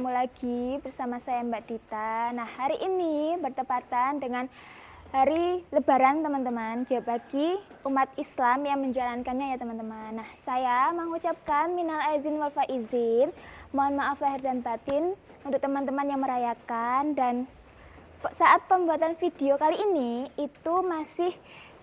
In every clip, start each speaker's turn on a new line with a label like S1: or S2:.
S1: ketemu lagi bersama saya Mbak Dita. Nah, hari ini bertepatan dengan hari Lebaran teman-teman, jadi bagi umat Islam yang menjalankannya ya teman-teman. Nah, saya mengucapkan minal aizin wal faizin, mohon maaf lahir dan batin untuk teman-teman yang merayakan. Dan saat pembuatan video kali ini itu masih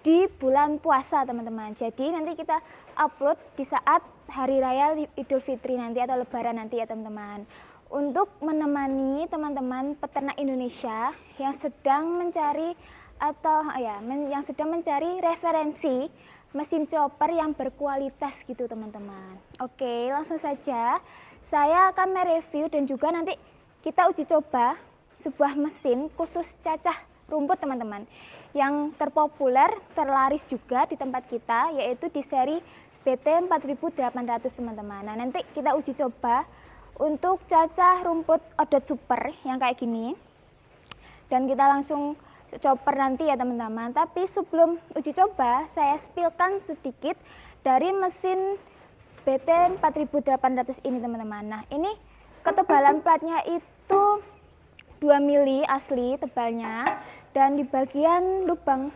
S1: di bulan puasa teman-teman, jadi nanti kita upload di saat hari raya Idul Fitri nanti atau Lebaran nanti ya teman-teman, untuk menemani teman-teman peternak Indonesia yang sedang mencari yang sedang mencari referensi mesin chopper yang berkualitas gitu teman-teman. Oke, langsung saja saya akan mereview dan juga nanti kita uji coba sebuah mesin khusus cacah rumput teman-teman, yang terpopuler, terlaris juga di tempat kita, yaitu di seri BT 4800 teman-teman. Nah, nanti kita uji coba untuk cacah rumput Odot Super yang kayak gini, dan kita langsung chopper nanti ya teman-teman. Tapi sebelum uji coba, saya spillkan sedikit dari mesin BT 4800 ini teman-teman. Nah, ini ketebalan platnya itu 2 mili asli tebalnya, dan di bagian lubang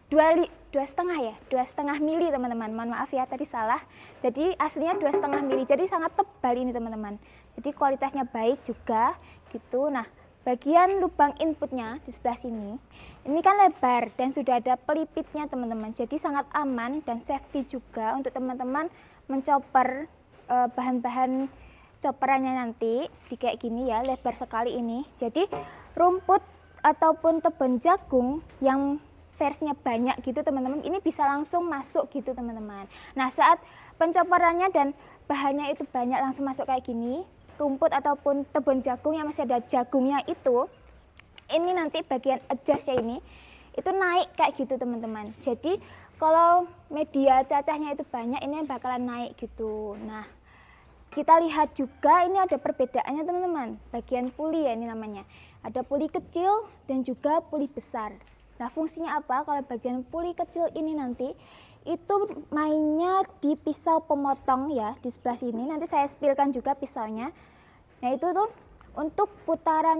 S1: 2,5 mili teman-teman. Mohon maaf ya tadi salah. Jadi aslinya 2,5 mili. Jadi sangat tebal ini teman-teman. Jadi kualitasnya baik juga gitu. Nah, bagian lubang inputnya di sebelah sini, ini kan lebar dan sudah ada pelipitnya teman-teman. Jadi sangat aman dan safety juga untuk teman-teman menchopper bahan-bahan chopperannya nanti di kayak gini ya, lebar sekali ini. Jadi rumput ataupun tebon jagung yang versinya banyak gitu teman-teman, ini bisa langsung masuk gitu teman-teman. Nah, saat pencopperannya dan bahannya itu banyak langsung masuk kayak gini, rumput ataupun tebon jagung yang masih ada jagungnya itu, ini nanti bagian adjustnya ini itu naik kayak gitu teman-teman. Jadi kalau media cacahnya itu banyak, ini bakalan naik gitu. Nah, kita lihat juga ini ada perbedaannya teman-teman, bagian puli ya ini namanya. Ada puli kecil dan juga puli besar. Nah, fungsinya apa? Kalau bagian puli kecil ini nanti itu mainnya di pisau pemotong ya, di sebelah sini. Nanti saya spillkan juga pisaunya. Nah, itu tuh untuk putaran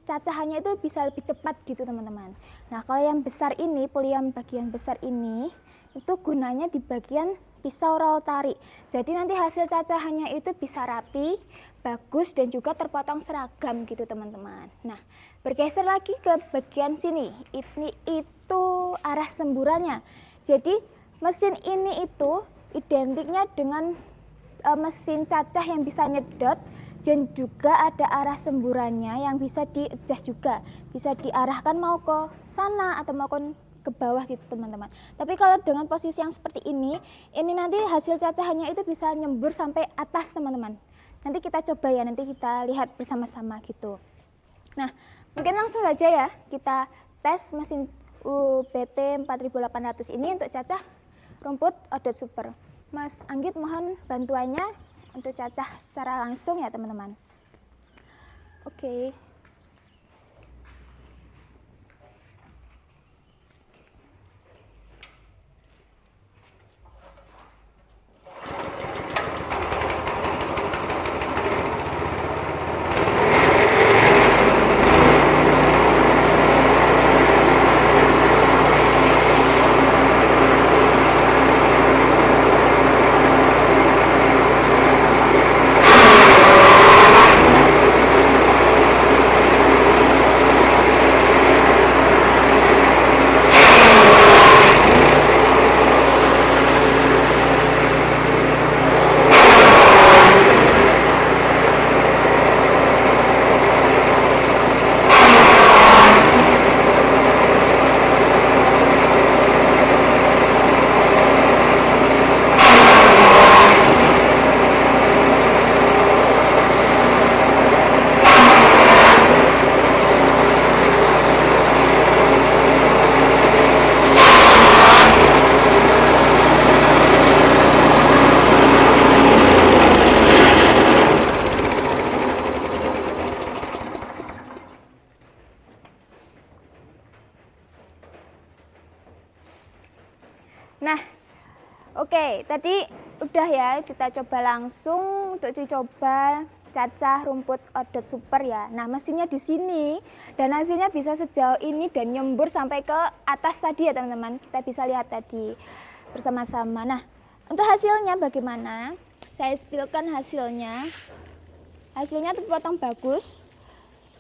S1: cacahannya itu bisa lebih cepat gitu teman-teman. Nah, kalau yang besar ini, puli yang bagian besar ini, itu gunanya di bagian pisau raut tarik. Jadi nanti hasil cacahannya itu bisa rapi, bagus, dan juga terpotong seragam gitu teman-teman. Nah, bergeser lagi ke bagian sini, ini itu arah semburannya. Jadi mesin ini itu identiknya dengan mesin cacah yang bisa nyedot, dan juga ada arah semburannya yang bisa di-adjust juga, bisa diarahkan mau ke sana atau mau ke bawah gitu teman-teman. Tapi kalau dengan posisi yang seperti ini nanti hasil cacahannya itu bisa nyembur sampai atas teman-teman. Nanti kita coba ya, nanti kita lihat bersama-sama gitu. Nah, mungkin langsung saja ya kita tes mesin BT 4800 ini untuk cacah rumput Odot Super. Mas Anggit mohon bantuannya untuk cacah secara langsung ya teman-teman. Oke. Nah, oke, tadi udah ya kita coba langsung untuk dicoba cacah rumput odot super ya. Nah, mesinnya di sini dan hasilnya bisa sejauh ini dan nyembur sampai ke atas tadi ya teman-teman. Kita bisa lihat tadi bersama-sama. Nah, untuk hasilnya bagaimana? Saya spillkan hasilnya. Hasilnya terpotong bagus.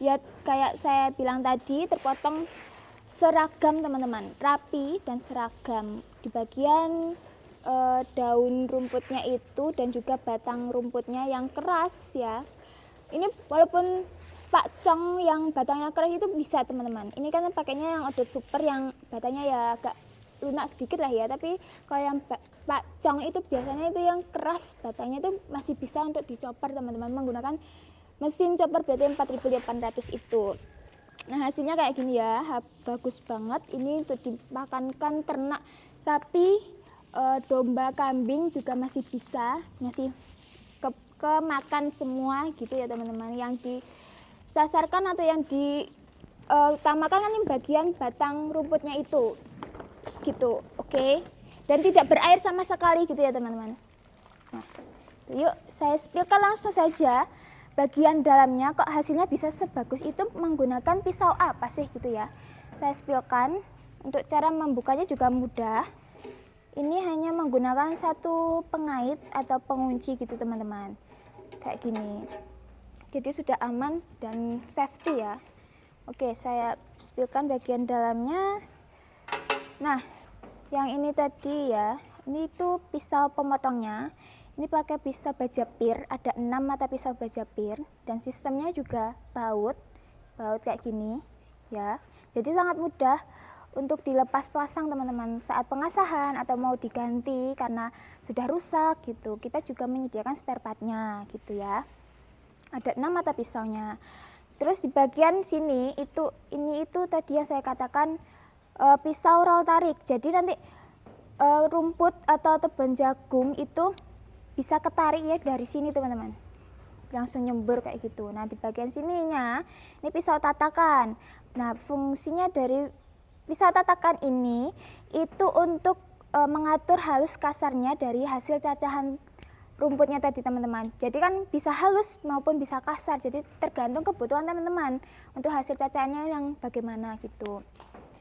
S1: Ya kayak saya bilang tadi, terpotong seragam teman-teman, rapi dan seragam. Di bagian daun rumputnya itu dan juga batang rumputnya yang keras ya. Ini walaupun pakcong yang batangnya keras itu bisa teman-teman. Ini kan pakainya yang odot super yang batangnya ya agak lunak sedikit lah ya. Tapi kalau yang pakcong itu biasanya itu yang keras batangnya itu masih bisa untuk dicopper teman-teman menggunakan mesin chopper BT 4800 itu. Nah, hasilnya kayak gini ya, bagus banget. Ini untuk dimakankan ternak sapi, domba, kambing juga masih bisa, masih kemakan semua gitu ya teman-teman. Yang disasarkan atau yang diutamakan kan bagian batang rumputnya itu gitu, oke. Dan tidak berair sama sekali gitu ya teman-teman. Nah, yuk saya spillkan langsung saja. Bagian dalamnya kok hasilnya bisa sebagus itu menggunakan pisau apa sih gitu ya. Saya spillkan. Untuk cara membukanya juga mudah. Ini hanya menggunakan satu pengait atau pengunci gitu teman-teman. Kayak gini. Jadi sudah aman dan safety ya. Oke, saya spillkan bagian dalamnya. Nah, yang ini tadi ya, ini tuh pisau pemotongnya. Ini pakai pisau bajapir, ada 6 mata pisau bajapir dan sistemnya juga baut kayak gini ya. Jadi sangat mudah untuk dilepas pasang teman-teman saat pengasahan atau mau diganti karena sudah rusak gitu. Kita juga menyediakan spare partnya gitu ya. Ada 6 mata pisaunya. Terus di bagian sini ini itu tadi yang saya katakan pisau roll tarik. Jadi nanti rumput atau tebon jagung itu bisa ketarik ya dari sini teman-teman, langsung nyembur kayak gitu. Nah, di bagian sininya ini pisau tatakan. Nah, fungsinya dari pisau tatakan ini itu untuk mengatur halus kasarnya dari hasil cacahan rumputnya tadi teman-teman. Jadi kan bisa halus maupun bisa kasar, jadi tergantung kebutuhan teman-teman untuk hasil cacahannya yang bagaimana gitu.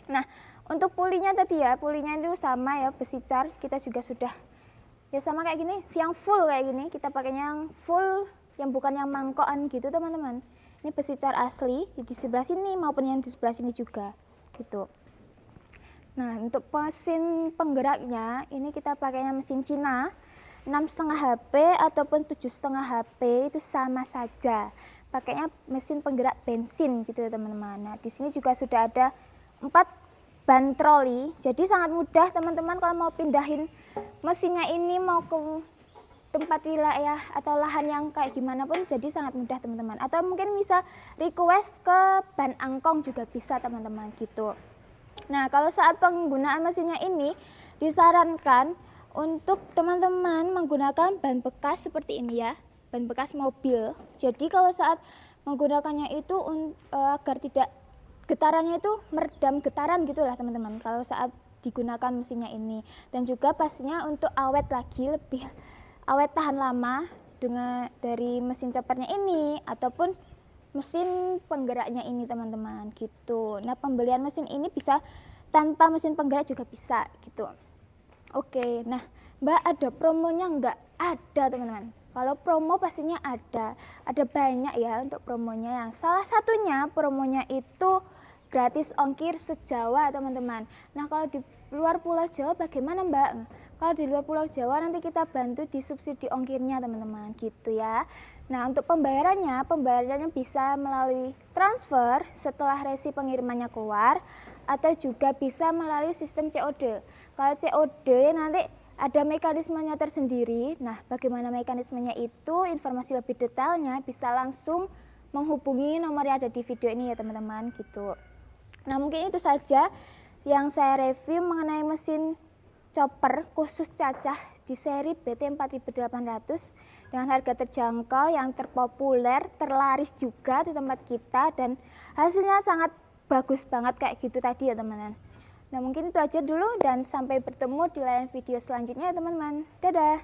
S1: Nah, untuk pulinya tadi ya, pulinya itu sama ya, besi cor. Kita juga sudah ya sama kayak gini, yang full kayak gini. Kita pakainya yang full, yang bukan yang mangkokan gitu teman-teman. Ini besi cor asli di sebelah sini maupun yang di sebelah sini juga gitu. Nah, untuk mesin penggeraknya ini kita pakainya mesin Cina 6,5 HP ataupun 7,5 HP itu sama saja. Pakainya mesin penggerak bensin gitu ya teman-teman. Nah, di sini juga sudah ada 4 ban troli. Jadi sangat mudah teman-teman kalau mau pindahin mesinnya ini mau ke tempat wilayah atau lahan yang kayak gimana pun jadi sangat mudah teman-teman. Atau mungkin bisa request ke ban angkong juga bisa teman-teman gitu. Nah, kalau saat penggunaan mesinnya ini disarankan untuk teman-teman menggunakan ban bekas seperti ini ya, ban bekas mobil. Jadi kalau saat menggunakannya itu agar tidak getarannya itu meredam getaran gitulah teman-teman kalau saat digunakan mesinnya ini. Dan juga pastinya untuk awet lagi, lebih awet tahan lama dengan dari mesin choppernya ini ataupun mesin penggeraknya ini teman-teman gitu. Nah, pembelian mesin ini bisa tanpa mesin penggerak juga bisa gitu. Oke, nah Mbak ada promonya nggak? Ada teman-teman. Kalau promo pastinya ada banyak ya untuk promonya. Yang salah satunya promonya itu gratis ongkir se-Jawa teman-teman. Nah, kalau di luar Pulau Jawa bagaimana Mbak? Kalau di luar Pulau Jawa nanti kita bantu disubsidi ongkirnya teman-teman gitu ya. Nah, untuk pembayarannya bisa melalui transfer setelah resi pengirimannya keluar atau juga bisa melalui sistem COD. Kalau COD nanti ada mekanismenya tersendiri. Nah, bagaimana mekanismenya itu, informasi lebih detailnya bisa langsung menghubungi nomor yang ada di video ini ya teman-teman gitu. Nah, mungkin itu saja yang saya review mengenai mesin chopper khusus cacah di seri BT 4800 dengan harga terjangkau yang terpopuler, terlaris juga di tempat kita dan hasilnya sangat bagus banget kayak gitu tadi ya teman-teman. Nah, mungkin itu aja dulu dan sampai bertemu di lain video selanjutnya ya teman-teman. Dadah.